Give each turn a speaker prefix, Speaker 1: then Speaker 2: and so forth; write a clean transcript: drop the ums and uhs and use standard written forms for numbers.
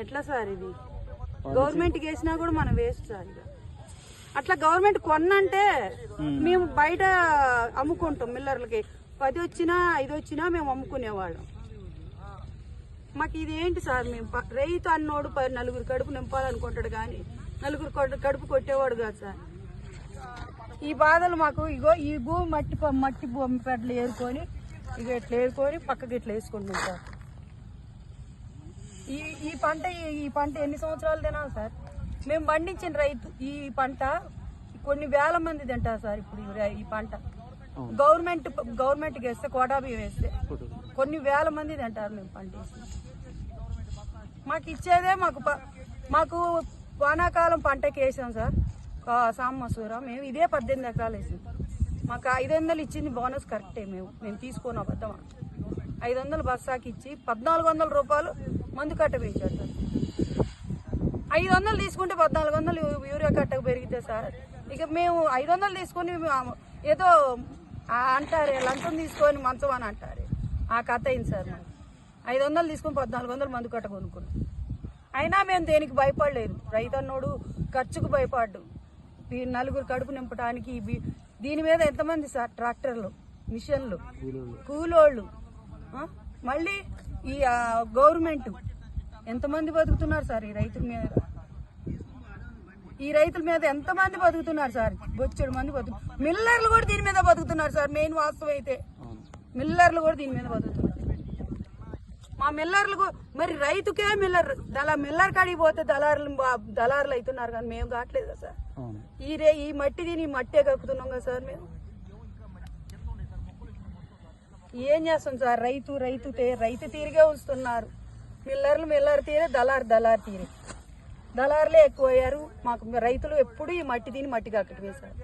Speaker 1: ఎట్లా సార్ ఇది? గవర్నమెంట్కి వేసినా కూడా మనం వేస్ట్ సార్. ఇక అట్లా గవర్నమెంట్ కొన్నంటే మేము బయట అమ్ముకుంటాం. మిల్లర్లకి 10 వచ్చినా 5 వచ్చినా మేము అమ్ముకునేవాళ్ళం. మాకు ఇది ఏంటి సార్? మేము రైతు అన్నోడు 4 కడుపు నింపాలనుకుంటాడు కానీ 4 కడుపు కొట్టేవాడు కాదు సార్. ఈ బాధలు మాకు ఇగో ఈ భూమి మట్టి భూమి పెడ్లు ఏరుకొని ఇక ఇట్లా ఏరుకొని పక్కకి ఇట్లా వేసుకుంటాం సార్. ఈ పంట ఎన్ని సంవత్సరాలు తినాలి సార్? మేము పండించిన రైతు ఈ పంట కొన్ని వేల మంది తింటారు సార్. ఇప్పుడు ఈ పంట గవర్నమెంట్కి వేస్తే కోటా బియ్యం వేస్తే కొన్ని వేల మంది తింటారు మేము పంటేసి. మాకు ఇచ్చేదే మాకు వానాకాలం పంటకి వేసాం సార్ సాంబసూర. మేము ఇదే 18 ఎకరాలు వేసాం. మాకు 500 ఇచ్చింది బోనస్ కరెక్టే. మేము తీసుకున్న అబద్ధమా? 500 బస్సాకి ఇచ్చి 1400 రూపాయలు మందు కట్ట పెంచారు సార్. 500 తీసుకుంటే 1400 యూరియా కట్టకు పెరిగితే సార్ ఇక మేము 500 తీసుకొని ఏదో అంటారే లంచం తీసుకొని మంచం అని అంటారు. ఆ కథ అయింది సార్. మాకు 500 తీసుకొని 1400 మందు కట్ట కొనుక్కున్నాం. అయినా మేము దేనికి భయపడలేదు. రైతన్నోడు ఖర్చుకు భయపడ్డు. 4 కడుపు నింపడానికి దీని మీద ఎంతమంది సార్? ట్రాక్టర్లు, మిషన్లు, కూలోళ్ళు, మళ్ళీ ఈ గవర్నమెంట్ ఎంతమంది బతుకుతున్నారు సార్? ఈ రైతుల మీద ఎంతమంది బతుకుతున్నారు సార్? బొచ్చెడు మంది మిల్లర్లు కూడా దీని మీద బతుకుతున్నారు సార్. మెయిన్ వాస్తవం అయితే మిల్లర్లు కూడా దీని మీద బతుకుతున్నారు. మా మిల్లర్లు మరి రైతుకే మిల్లర్ కాడికి పోతే దళారులు అవుతున్నారు కానీ మేము కావట్లేదు కదా సార్. ఈ మట్టి దీని మట్టే కక్కుతున్నాం కదా సార్. మేము ఏం చేస్తాం సార్? రైతు తీరిగే ఉంచుతున్నారు. మిల్లర్ తీరే, దళారు తీరే. దళారులే ఎక్కువ అయ్యారు. మాకు రైతులు ఎప్పుడు ఈ మట్టి దీని మట్టి కక్కటమే సార్.